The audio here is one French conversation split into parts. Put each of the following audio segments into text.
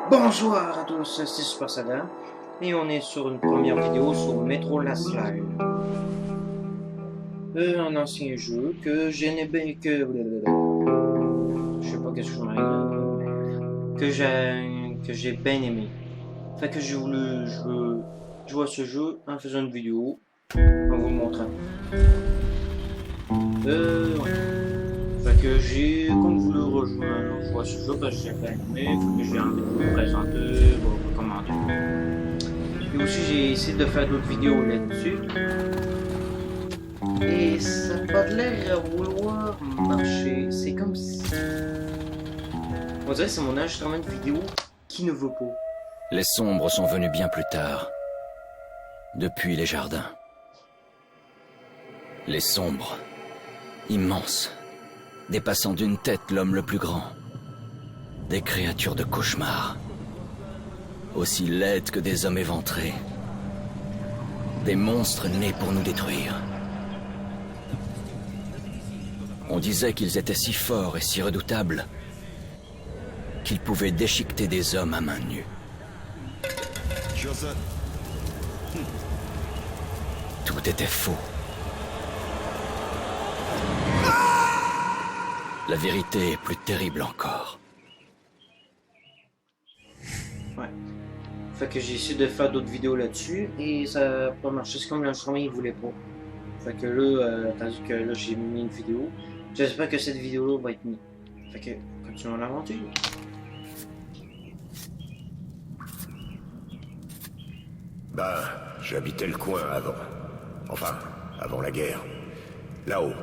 Bonjour à tous, c'est Super Saga et on est sur une première vidéo sur Metro Last Light. Un ancien jeu que j'aimais bien, je sais pas qu'est-ce que je m'arrive, que j'ai bien aimé. Fait que j'ai voulu jouer à ce jeu en faisant une vidéo en vous le montrant. Ouais. Fait que j'ai comme voulu jouer à ce jeu parce que j'ai bien aimé, fait que j'ai envie de vous présenter, vous commenter. Et aussi j'ai essayé de faire d'autres vidéos là-dessus. Et ça n'a pas l'air à vouloir marcher. C'est comme si... On dirait que c'est mon enregistrement de vidéo qui ne veut pas. Les sombres sont venus bien plus tard. Depuis les jardins. Les sombres. Immenses. Dépassant d'une tête l'homme le plus grand. Des créatures de cauchemar. Aussi laides que des hommes éventrés. Des monstres nés pour nous détruire. On disait qu'ils étaient si forts et si redoutables qu'ils pouvaient déchiqueter des hommes à main nue. Tout était faux. La vérité est plus terrible encore. Ouais. Fait que j'ai essayé de faire d'autres vidéos là-dessus et ça n'a pas marché. C'est comme l'enregistrement, il voulait pas. Fait que là, tandis que là, j'ai mis une vidéo. J'espère que cette vidéo-là va être mise. Fait que, continuons l'aventure. Ben, j'habitais le coin avant. Enfin, avant la guerre. Là-haut.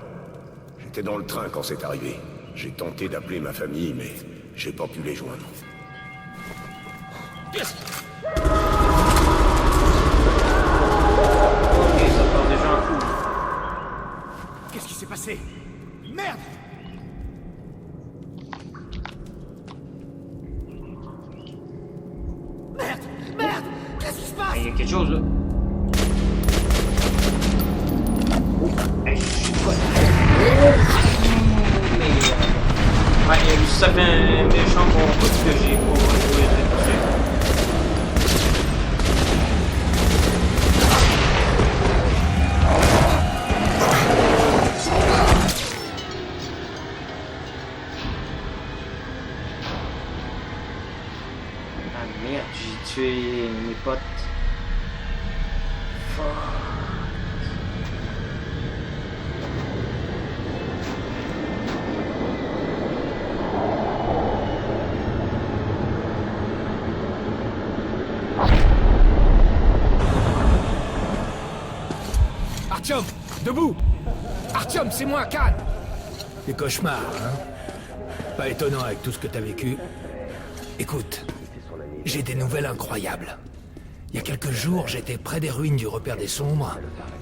J'étais dans le train quand c'est arrivé. J'ai tenté d'appeler ma famille, mais j'ai pas pu les joindre. Ok, ça part déjà en couille. Qu'est-ce qui s'est passé? Merde! Merde! Merde! Qu'est-ce qui se passe? Il y a quelque chose là. Oh, hey, je suis pas. Ouais, ça fait un méchant bon bout que j'ai pas joué là-dessus. Ah merde, j'ai tué mes potes. Fuck. Artyom! Debout! Artyom, c'est moi, Khan! Des cauchemars, hein? Pas étonnant avec tout ce que t'as vécu. Écoute, j'ai des nouvelles incroyables. Il y a quelques jours, j'étais près des ruines du repère des sombres,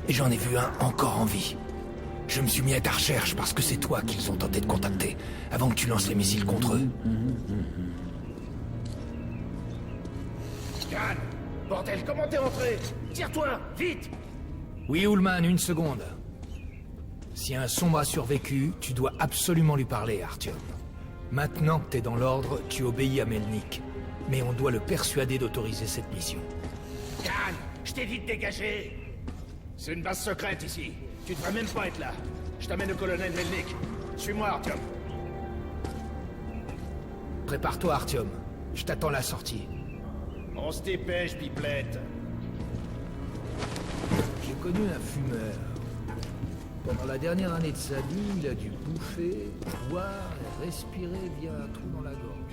et j'en ai vu un encore en vie. Je me suis mis à ta recherche parce que c'est toi qu'ils ont tenté de contacter, avant que tu lances les missiles contre eux. Khan! Bordel, comment t'es rentré? Tire-toi, vite! Oui, Ullman, une seconde. Si un sombre a survécu, tu dois absolument lui parler, Artyom. Maintenant que t'es dans l'ordre, tu obéis à Melnik. Mais on doit le persuader d'autoriser cette mission. Khan, je t'ai dit de dégager! C'est une base secrète ici. Tu devrais même pas être là. Je t'amène au colonel Melnik. Suis-moi, Artyom. Prépare-toi, Artyom. Je t'attends à la sortie. On se dépêche, pipelette. J'ai connu un fumeur. Pendant la dernière année de sa vie, il a dû bouffer, boire et respirer via un trou dans la gorge.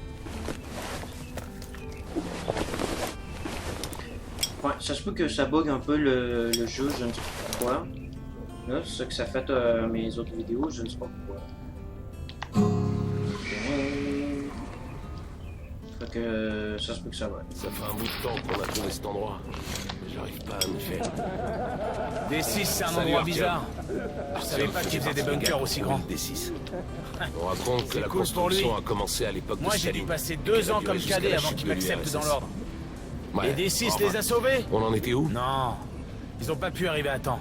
Ouais, ça se peut que ça bug un peu le jeu, je ne sais pas pourquoi. Là, c'est ça que ça fait mes autres vidéos, je ne sais pas pourquoi. Fait que ça se peut que ça va. Ça fait un bout de temps qu'on a trouvé cet endroit. J'arrive pas à me faire. D6, c'est un endroit bizarre. Je savais pas qu'ils faisaient des bunkers aussi grands. D6. On raconte que C'est la cool pour lui. construction a commencé à l'époque de Moi, j'ai dû Staline. passer 2 ans duré comme jusqu'à cadet la avant chute qu'ils de m'acceptent dans l'URSS. l'ordre. Ouais, Et D6 enfin, les a sauvés? On en était où? Non. Ils ont pas pu arriver à temps.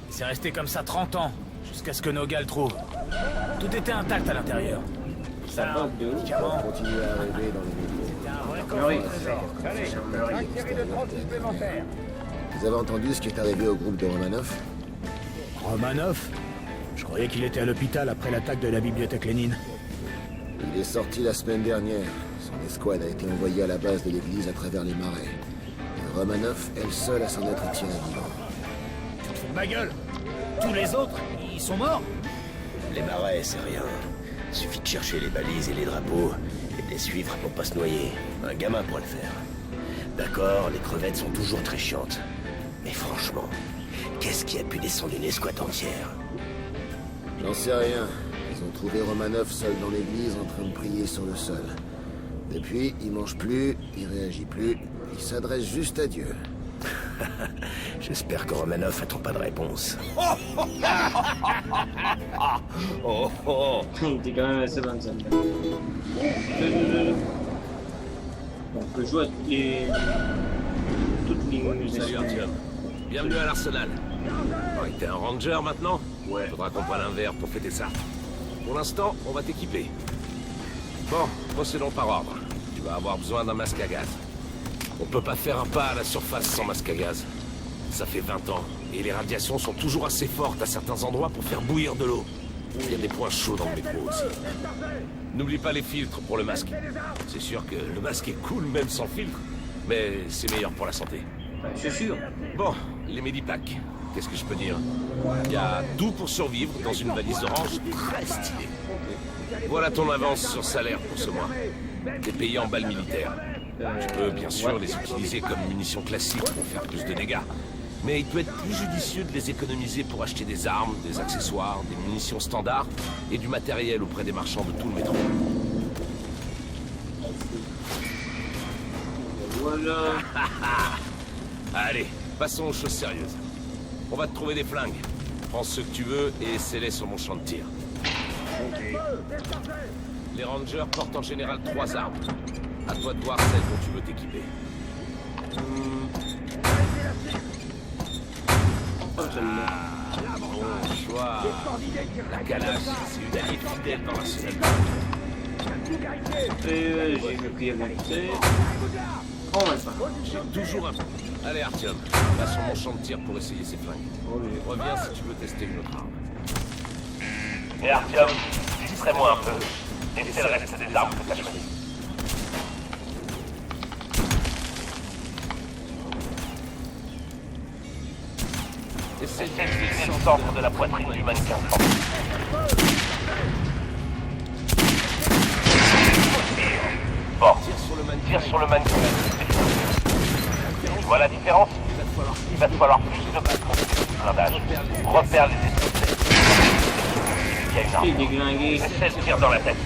C'est resté comme ça 30 ans, jusqu'à ce que nos gars le trouvent. Tout était intact à l'intérieur. Ça bug de ouf. Continuer à arriver dans les métros. Oui. Vous avez entendu ce qui est arrivé au groupe de Romanov? Romanov? Je croyais qu'il était à l'hôpital après l'attaque de la bibliothèque Lénine. Il est sorti la semaine dernière. Son escouade a été envoyée à la base de l'église à travers les marais. Et Romanov est le seul à s'en être tiré vivant. Tu te fous de ma gueule? Tous les autres, ils sont morts? Les marais, c'est rien. Suffit de chercher les balises et les drapeaux et de les suivre pour pas se noyer. Un gamin pourrait le faire. D'accord, les crevettes sont toujours très chiantes. Mais franchement, qu'est-ce qui a pu descendre une escouade entière? J'en sais rien. Ils ont trouvé Romanov seul dans l'église en train de prier sur le sol. Depuis, il mange plus, il réagit plus, il s'adresse juste à Dieu. J'espère que Romanov attend pas de réponse. Oh oh. Il était quand même assez bonne scène. On peut jouer à toutes les Salut Artyom. Bienvenue à l'Arsenal. Oh, t'es un ranger maintenant? Ouais. Faudra qu'on prenne un verre pour fêter ça. Pour l'instant, on va t'équiper. Bon, procédons par ordre. Tu vas avoir besoin d'un masque à gaz. On peut pas faire un pas à la surface sans masque à gaz. Ça fait 20 ans, et les radiations sont toujours assez fortes à certains endroits pour faire bouillir de l'eau. Il y a des points chauds dans le métro aussi. N'oublie pas les filtres pour le masque. C'est sûr que le masque est cool même sans filtre, mais c'est meilleur pour la santé. C'est sûr. Bon, les Medipacks, qu'est-ce que je peux dire? Il y a tout pour survivre dans une valise orange très stylée. Voilà ton avance sur salaire pour ce mois. T'es payé en balles militaires. Tu peux bien sûr les utiliser comme munitions classiques pour faire plus de dégâts. Mais il peut être plus judicieux de les économiser pour acheter des armes, des accessoires, des munitions standards et du matériel auprès des marchands de tout le métro. Voilà. Allez, passons aux choses sérieuses. On va te trouver des flingues. Prends ceux que tu veux et essaie-les sur mon champ de tir. Les rangers portent en général 3 armes. À toi de voir celle dont tu veux t'équiper. Bon choix. La calache, c'est une alliée fidèle dans l'arsenal. J'ai vu qu'il y avait un petit. On va le faire. J'ai toujours un... Allez Artyom, va sur mon champ de tir pour essayer ces flingues. Reviens si tu veux tester une autre arme. Et Artyom, distrais-moi un peu. Et c'est le reste des armes que t'as choisies. Essaie C'est le centre de la poitrine du mannequin. Bon, tire sur le mannequin. Tu vois la différence? Il va te falloir plus de blindage. Repère les esprits. Il y a une arme. Il est déglingué. Essaie de tirer dans la tête.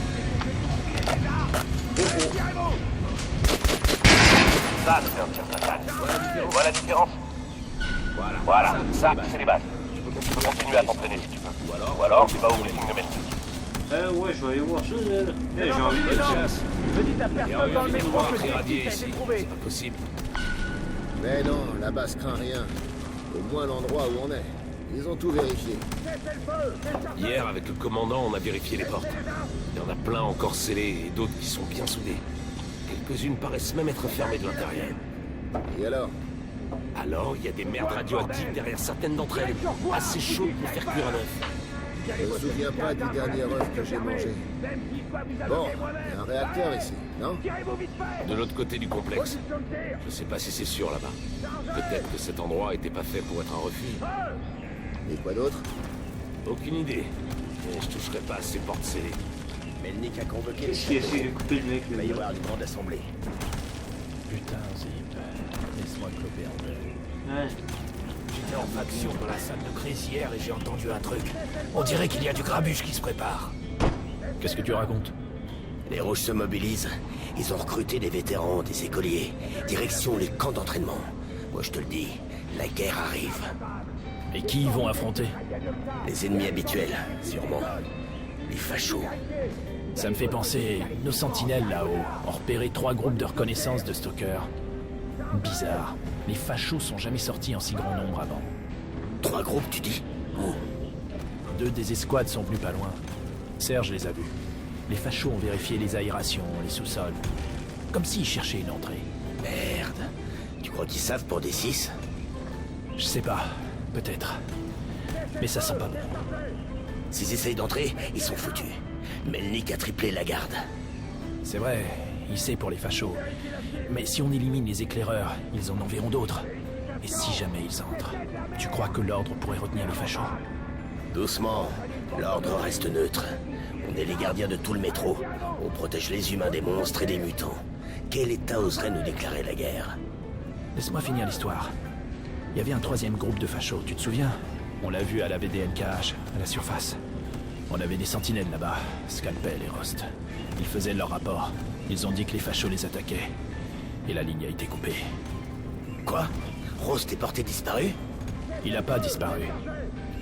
Ça, c'est un tir fatal. Tu vois la différence? Voilà, ça, c'est les bases. Tu peux continuer à t'entraîner si tu veux. Ou alors, tu vas au briefing domestique. Ouais, je vais aller voir ça, là. J'ai envie de chasse. C'est pas possible. Mais non, la base craint rien. Au moins l'endroit où on est. Ils ont tout vérifié. Hier, avec le commandant, on a vérifié les portes. Il y en a plein encore scellées et d'autres qui sont bien soudées. Quelques-unes paraissent même être fermées de l'intérieur. Et alors? Alors, il y a des merdes radioactives derrière certaines d'entre elles, assez chaudes pour faire cuire un œuf. Je me souviens pas du dernier œuf que j'ai mangé. Bon, il y a un réacteur ici, non? De l'autre côté du complexe. Je sais pas si c'est sûr là-bas. Peut-être que cet endroit était pas fait pour être un refuge. Et quoi d'autre? Aucune idée. Mais je toucherai pas à ces portes scellées. Melnik a convoqué les Qu'est-ce qu'il essaie de couper le mec, Il va y là? avoir une grande assemblée. Putain, Zip. Laisse-moi cloper un peu. Ouais. J'étais en faction dans la salle de crise hier et j'ai entendu un truc. On dirait qu'il y a du grabuge qui se prépare. Qu'est-ce que tu racontes? Les Rouges se mobilisent. Ils ont recruté des vétérans, des écoliers. Direction les camps d'entraînement. Moi je te le dis, la guerre arrive. Et qui ils vont affronter? Les ennemis habituels, sûrement. Les fachos. Ça me fait penser, nos sentinelles là-haut ont repéré 3 groupes de reconnaissance de stalkers. Bizarre. Les fachos sont jamais sortis en si grand nombre avant. 3 groupes, tu dis? Où? 2 des escouades sont venus pas loin. Serge les a vus. Les fachos ont vérifié les aérations, les sous-sols. Comme s'ils cherchaient une entrée. Merde. Tu crois qu'ils savent pour des 6? Je sais pas. Peut-être. Mais ça sent pas bon. S'ils essayent d'entrer, ils sont foutus. Melnik a triplé la garde. C'est vrai, il sait pour les fachos. Mais si on élimine les éclaireurs, ils en enverront d'autres. Et si jamais ils entrent, tu crois que l'ordre pourrait retenir les fachos? Doucement. L'ordre reste neutre. On est les gardiens de tout le métro. On protège les humains des monstres et des mutants. Quel état oserait nous déclarer la guerre? Laisse-moi finir l'histoire. Il y avait un troisième groupe de fachos, tu te souviens? On l'a vu à la VDNKH, à la surface. On avait des sentinelles là-bas, Scalpel et Rost. Ils faisaient leur rapport. Ils ont dit que les fachos les attaquaient. Et la ligne a été coupée. Quoi? Rost est porté disparu? Il n'a pas disparu.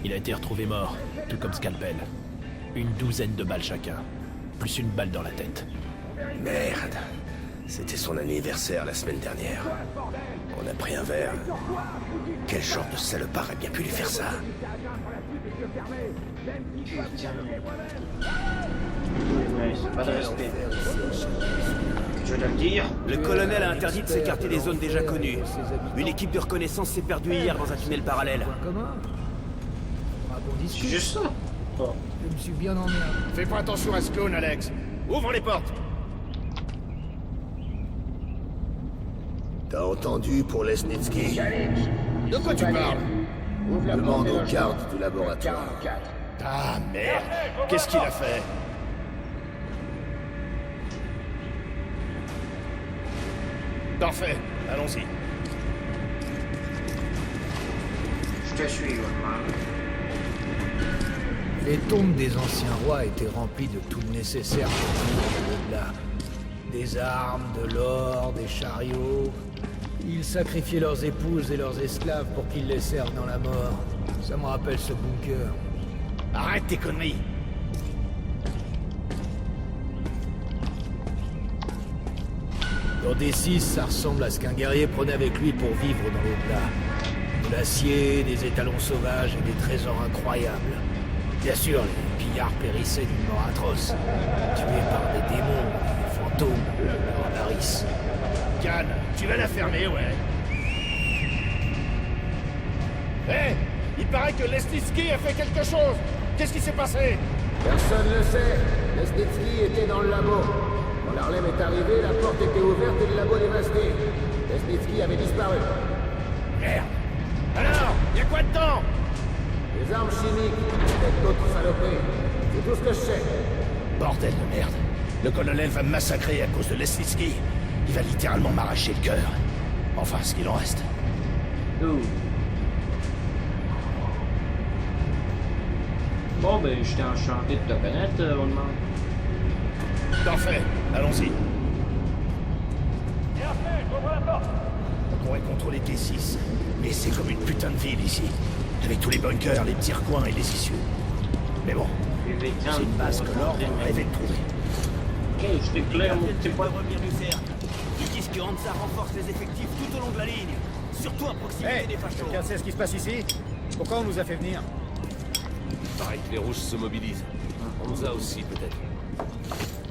Il a été retrouvé mort, tout comme Scalpel. Une douzaine de balles chacun, plus une balle dans la tête. Merde. C'était son anniversaire la semaine dernière. On a pris un verre. Quel genre de salopard a bien pu lui faire ça? Putain. Ouais, c'est pas de respect. Je dois le dire. Le colonel a interdit de s'écarter des zones déjà connues. Une équipe de reconnaissance s'est perdue hier dans un tunnel parallèle. C'est juste ça. Oh. Je me suis bien emmerdé. Fais pas attention à ce clone, Alex. Ouvre les portes. T'as entendu pour Lesnitsky? De quoi tu parles? Demande aux gardes du laboratoire. Ah merde. Qu'est-ce qu'il a fait? Parfait. Allons-y. Je te suis, ouais. Les tombes des anciens rois étaient remplies de tout le nécessaire pour vivre au-delà. Des armes, de l'or, des chariots. Ils sacrifiaient leurs épouses et leurs esclaves pour qu'ils les servent dans la mort. Ça me rappelle ce bunker. Arrête tes conneries. Dans D6, ça ressemble à ce qu'un guerrier prenait avec lui pour vivre dans l'au-delà. De l'acier, des étalons sauvages et des trésors incroyables. Bien sûr, les pillards périssaient d'une mort atroce, tués par des démons, des fantômes, leur avarice. Khan, tu vas la fermer, ouais. Hé, il paraît que Lesnitsky a fait quelque chose. Qu'est-ce qui s'est passé? Personne ne le sait. Lesnitsky était dans le labo. Quand l'Harlem est arrivé, la porte était ouverte et le labo dévasté. Lesnitsky avait disparu. Merde. Alors, y a quoi dedans? Des armes chimiques, peut-être d'autres saloperies. C'est tout ce que je sais. Bordel de merde. Le colonel va me massacrer à cause de Lesnitsky. Il va littéralement m'arracher le cœur. Enfin, ce qu'il en reste. Bon, ben, j'étais enchanté de te connaître, on demande. Parfait. Allons-y. On pourrait contrôler T6, mais c'est comme une putain de ville ici. Avec tous les bunkers, les petits recoins et les issues. Mais bon, c'est une base que l'ordre rêvait de trouver. Ok, je t'éclaire, mon petit pote. Ils disent que Hansa renforce les effectifs tout au long de la ligne. Surtout à proximité des fachos. Quelqu'un sait ce qui se passe ici? Pourquoi on nous a fait venir? Pareil que les rouges se mobilisent. Hansa aussi, peut-être.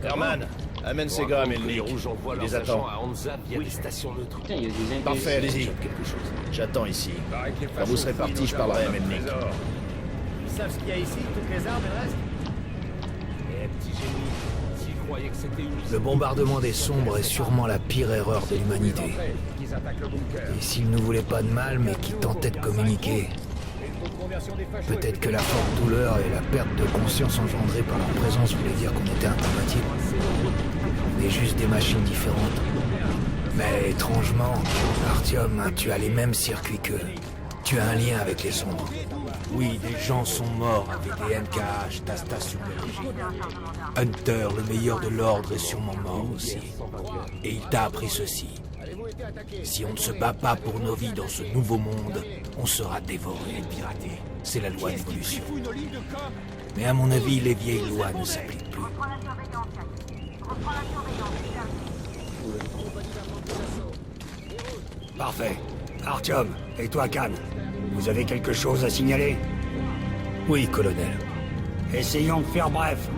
Herman, amène ces gars à Melnik. Les rouges envoient leurs agents à Hansa via des stations neutres. Putain, il y a des imbéciles. Parfait, allez-y. Quelque chose. J'attends ici. Quand vous serez partis, je parlerai à Melnik. Ils savent ce qu'il y a ici, toutes les armes et le reste? Eh, petit génie, s'ils croyaient que c'était une... Le bombardement des sombres est sûrement la pire erreur de l'humanité. Et s'ils ne voulaient pas de mal, mais qui tentaient de communiquer, peut-être que la forte douleur et la perte de conscience engendrée par leur présence voulaient dire qu'on était incompatibles. On est juste des machines différentes. Mais étrangement, Artyom, tu as les mêmes circuits qu'eux. Tu as un lien avec les sombres. Oui, des gens sont morts avec des NKH, ta station d'origine. Hunter, le meilleur de l'ordre, est sûrement mort aussi. Et il t'a appris ceci. Si on ne se bat pas pour nos vies dans ce nouveau monde, on sera dévoré et piraté. C'est la loi d'évolution. Mais à mon avis, les vieilles lois ne s'appliquent plus. Parfait. Artyom, et toi, Khan, vous avez quelque chose à signaler? Oui, colonel. Essayons de faire bref.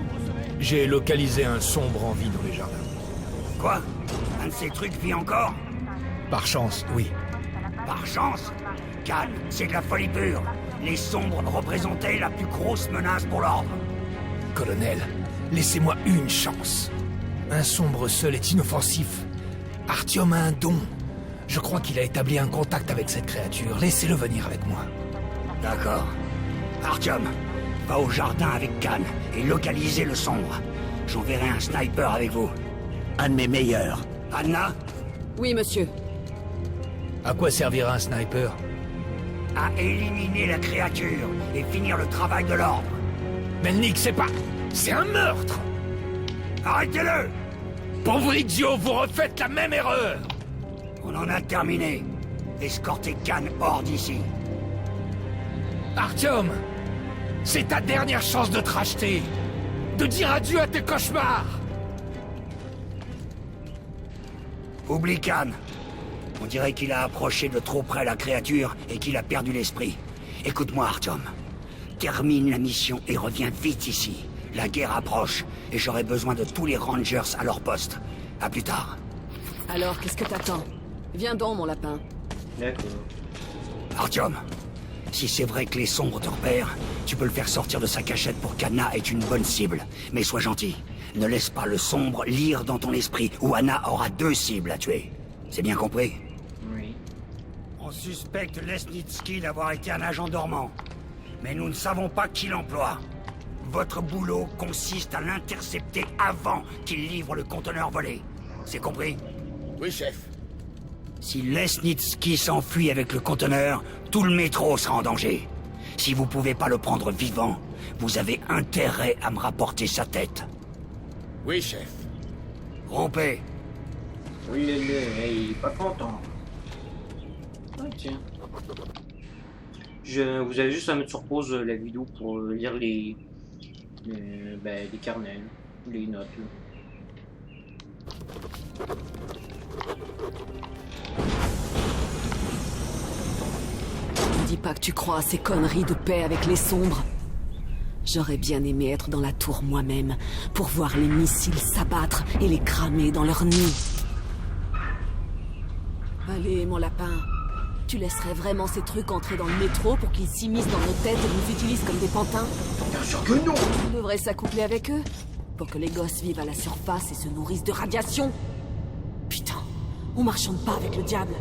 J'ai localisé un sombre en vie dans les jardins. Quoi? Un de ces trucs vit encore? Par chance, oui. Par chance? Khan, c'est de la folie pure. Les sombres représentaient la plus grosse menace pour l'ordre. Colonel, laissez-moi une chance. Un sombre seul est inoffensif. Artyom a un don. Je crois qu'il a établi un contact avec cette créature. Laissez-le venir avec moi. D'accord. Artyom, va au jardin avec Khan et localisez le sombre. J'enverrai un sniper avec vous. Un de mes meilleurs. Anna? Oui, monsieur. À quoi servira un sniper? À éliminer la créature et finir le travail de l'ordre. Melnik, c'est pas... C'est un meurtre! Arrêtez-le! Pauvre idiot, vous refaites la même erreur! On en a terminé. Escortez Khan hors d'ici. Artyom! C'est ta dernière chance de te racheter! De dire adieu à tes cauchemars! Oublie Khan. On dirait qu'il a approché de trop près la créature et qu'il a perdu l'esprit. Écoute-moi, Artyom. Termine la mission et reviens vite ici. La guerre approche et j'aurai besoin de tous les Rangers à leur poste. À plus tard. Alors, qu'est-ce que t'attends? Viens donc, mon lapin. D'accord. Artyom, si c'est vrai que les sombres te repèrent, tu peux le faire sortir de sa cachette pour qu'Anna ait une bonne cible. Mais sois gentil. Ne laisse pas le sombre lire dans ton esprit, ou Anna aura 2 cibles à tuer. C'est bien compris? Oui. On suspecte Lesnitsky d'avoir été un agent dormant. Mais nous ne savons pas qui l'emploie. Votre boulot consiste à l'intercepter avant qu'il livre le conteneur volé. C'est compris? Oui, chef. Si Lesnitsky s'enfuit avec le conteneur, tout le métro sera en danger. Si vous pouvez pas le prendre vivant, vous avez intérêt à me rapporter sa tête. Oui, chef. Rompez. Oui, il est pas content. Ah, tiens. Vous avez juste à mettre sur pause la vidéo pour lire les carnets, les notes. Là. Ne dis pas que tu crois à ces conneries de paix avec les sombres. J'aurais bien aimé être dans la tour moi-même, pour voir les missiles s'abattre et les cramer dans leur nid. Allez, mon lapin. Tu laisserais vraiment ces trucs entrer dans le métro pour qu'ils s'immiscent dans nos têtes et nous utilisent comme des pantins? Bien sûr que non! On devrait s'accoupler avec eux, pour que les gosses vivent à la surface et se nourrissent de radiation. Putain, on marchande pas avec le diable.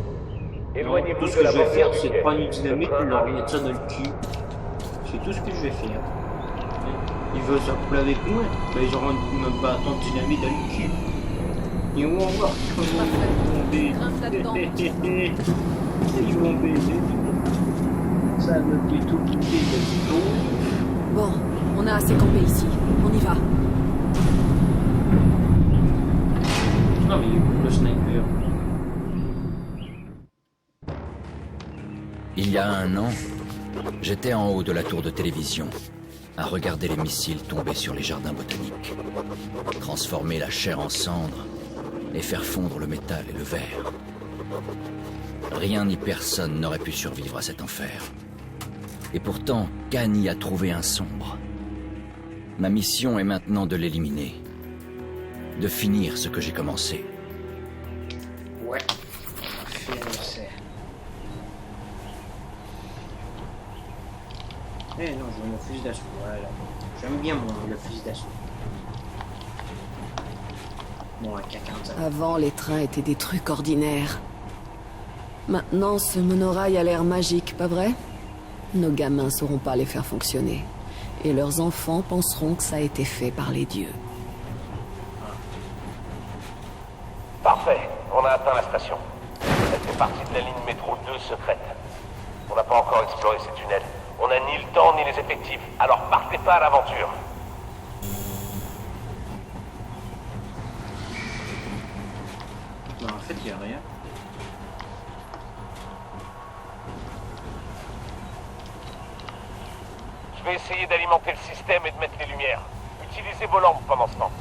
Tout ce que je vais faire, c'est de prendre une dynamite et leur mettre ça dans le cul. C'est tout ce que je vais faire. Ils veulent s'accoupler avec moi, ben ils auront un bâton de dynamite dans le cul. Ils vont voir comment ils vont baiser. Ils vont baiser. Ça me fait tout quitter de l'eau. Bon, on a assez campé ici. On y va. Non mais le sniper. Il y a 1 an, j'étais en haut de la tour de télévision, à regarder les missiles tomber sur les jardins botaniques, transformer la chair en cendres et faire fondre le métal et le verre. Rien ni personne n'aurait pu survivre à cet enfer. Et pourtant, Khan y a trouvé un sombre. Ma mission est maintenant de l'éliminer, de finir ce que j'ai commencé. Ouais, c'est... Eh non, je veux mon fusil d'assaut, voilà. J'aime bien le fusil d'assaut. Bon, un K-45. Avant, les trains étaient des trucs ordinaires. Maintenant, ce monorail a l'air magique, pas vrai? Nos gamins sauront pas les faire fonctionner. Et leurs enfants penseront que ça a été fait par les dieux. Parfait, on a atteint la station. Elle fait partie de la ligne métro 2 secrète. On n'a pas encore exploré ces tunnels. On n'a ni le temps ni les effectifs, alors partez pas à l'aventure. Non, en fait, il n'y a rien. Je vais essayer d'alimenter le système et de mettre les lumières. Utilisez vos lampes pendant ce temps.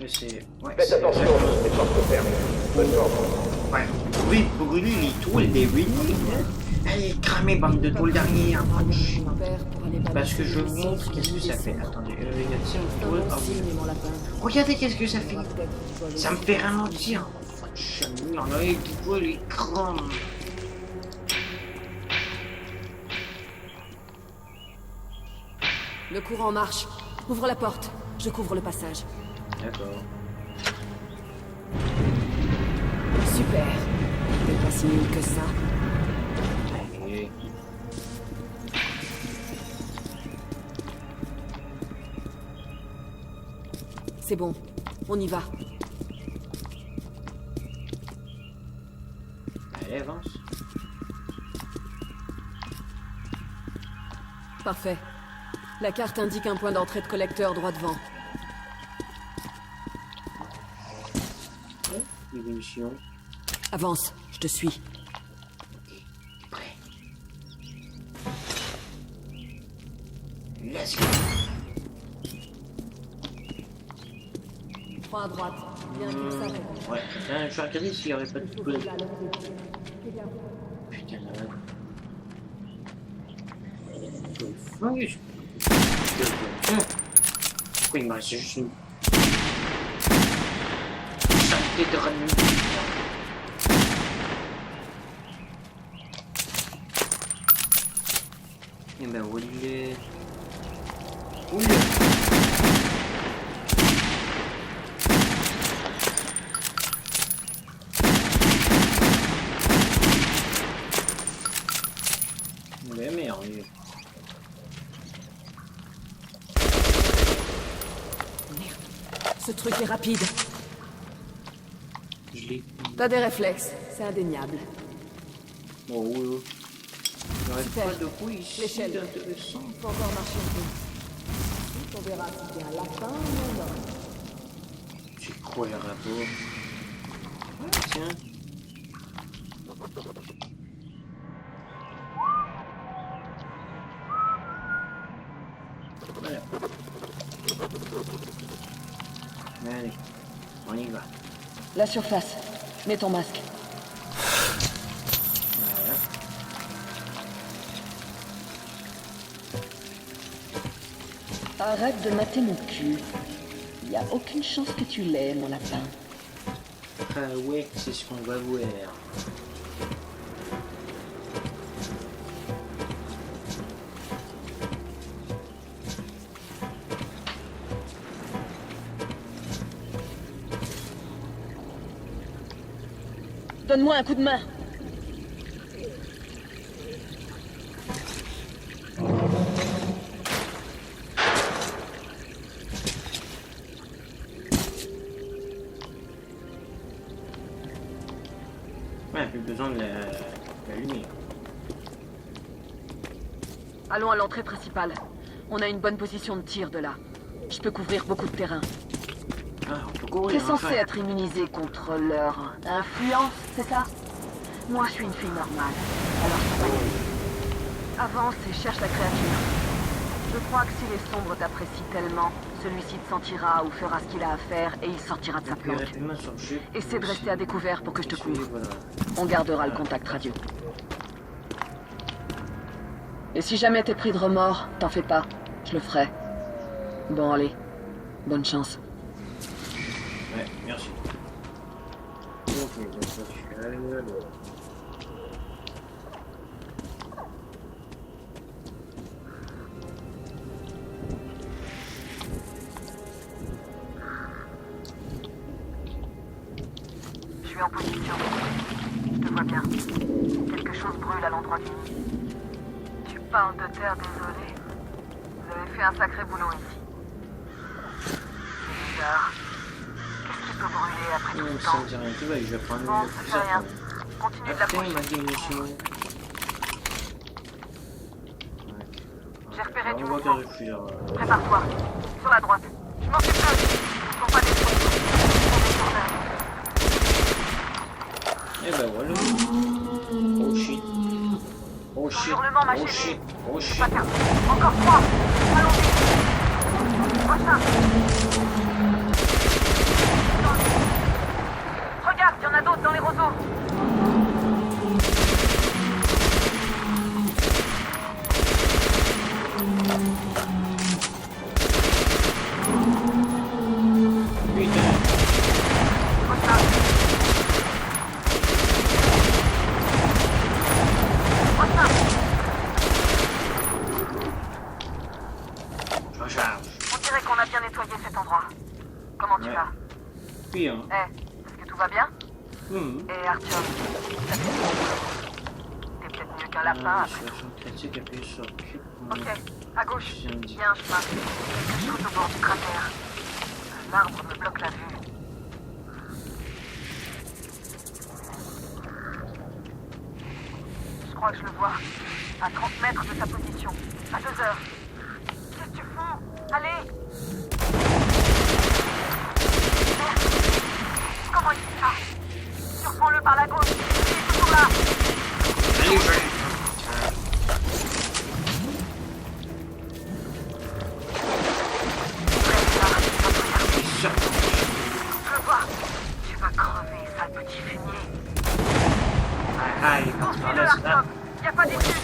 Ouais, faites attention, les portes fermées. Bonne chance. Ouais. Oui, brûler les toiles des ruines. Allez, cramez, bande de tôle derrière. Parce que je vous montre qu'est-ce que ça fait. Attendez, il y a tir au tôle. Regardez qu'est-ce que ça fait. Ça me fait ralentir. Il y en a qui voient l'écran. Le courant marche. Ouvre la porte. Je couvre le passage. D'accord. Super. T'es pas si nul que ça. Allez. C'est bon. On y va. Allez, avance. Parfait. La carte indique un point d'entrée de collecteur droit devant. Évolution. Avance, je te suis. Prêt. Let's go. Prends à droite. Bien qu'il s'arrête. Ouais, je vais regarder s'il n'y aurait pas de poulet. Putain, là. Oui. Pourquoi il me reste juste une saleté de ramener. Eh ben, où il est? Où il est? Mais merde. Ce truc est rapide. T'as des réflexes, c'est indéniable. Oh oui. Super. Pas de coup ici L'échelle. intéressant. Faut encore marcher un peu. Ensuite, on verra si c'est un lapin ou un homme. C'est quoi le rapport? Tiens. Voilà. Allez, on y va. La surface. Mets ton masque. Voilà. Arrête de mater mon cul. Y a aucune chance que tu l'aies, mon lapin. Ah ouais, c'est ce qu'on va voir. Donne-moi un coup de main. Ouais, plus besoin de la lumière. Allons à l'entrée principale. On a une bonne position de tir de là. Je peux couvrir beaucoup de terrain. Ah, on peut courir. T'es censé être immunisé contre leur influence, c'est ça? Moi, je suis une fille normale. Alors, je peux pas y aller. Avance et cherche la créature. Je crois que si les sombres t'apprécient tellement, celui-ci te sentira ou fera ce qu'il a à faire et il sortira de sa planque. Essaie de rester à découvert pour que je te couvre. On gardera le contact radio. Et si jamais t'es pris de remords, t'en fais pas. Je le ferai. Bon, allez. Bonne chance. Ouais, merci. Ok, donc ça, je suis allé là. Je suis en position. Je te vois bien. Quelque chose brûle à l'endroit du nid. Tu parles de terre désolée. Vous avez fait un sacré boulot ici. C'est bizarre. Qu'est-ce qui peut brûler après tout ce temps? Ça me dit rien, tu vois, je vais prendre Bon, ça fait rien. Continue de l'approcher. J'ai repéré du mouvement. Prépare-toi. Sur la droite. Je m'en suis peu. Ils sont pas des trous. Et ben voilà. Oh shit. Oh shit. Oh shit. Oh shit. Encore 3. Allons-y. Prochain. Regarde, il y en a d'autres dans les roseaux. dirais qu'on a bien nettoyé cet endroit. Comment tu vas? Bien. Est-ce que tout va bien? Et Artyom, t'es peut-être mieux qu'un lapin. Ok, à gauche. Il y a un chemin. Quelque chose au bord du cratère. Un arbre me bloque la vue. Je crois que je le vois. À 30 mètres de sa position. À 2 heures. Qu'est-ce que tu fous? Allez! Merde! Comment il fait ça? Surprends-le par la gauche. Il est toujours là. Allez, je... Je le vois. Tu vas crever, sale petit fumier. Poursuis-le, Artyom. Y'a pas d'issue.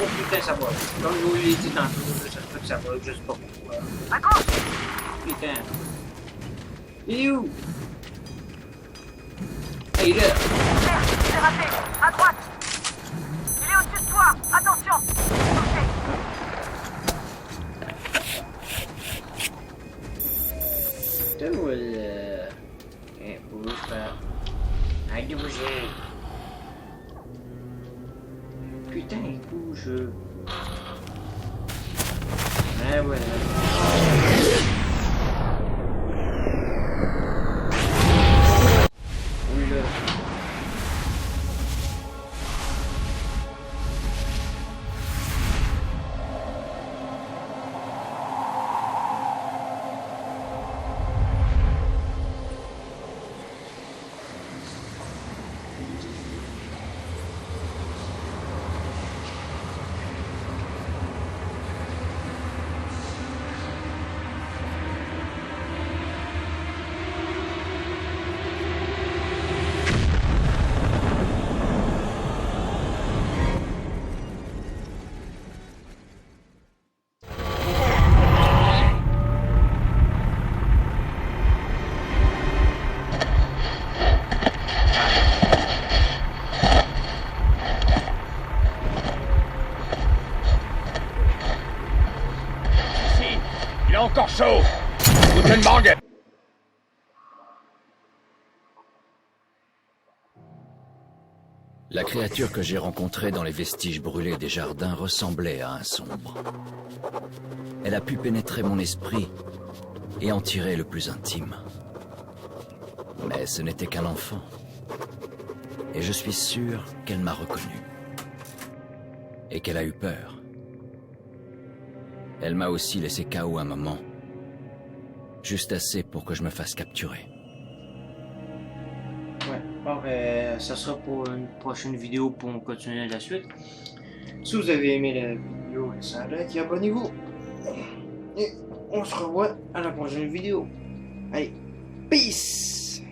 Oh putain, ça va. Comme je vous l'ai dit dans le ça fait que ça va, je sais pas pourquoi. À gauche! Putain. Il est où? Hey, là! Merde, c'est raté. À droite. Il est au-dessus de toi. Attention. Touché. Putain, voilà. Bouge pas. Arrête de bouger. Putain, il bouge. Ah, voilà. Oula. Il est encore chaud. Guten Morgen. La créature que j'ai rencontrée dans les vestiges brûlés des jardins ressemblait à un sombre. Elle a pu pénétrer mon esprit et en tirer le plus intime. Mais ce n'était qu'un enfant. Et je suis sûr qu'elle m'a reconnu. Et qu'elle a eu peur. Elle m'a aussi laissé KO un moment. Juste assez pour que je me fasse capturer. Ouais, bon, ça sera pour une prochaine vidéo pour continuer la suite. Si vous avez aimé la vidéo, laissez un like et abonnez-vous. Et on se revoit à la prochaine vidéo. Allez, peace!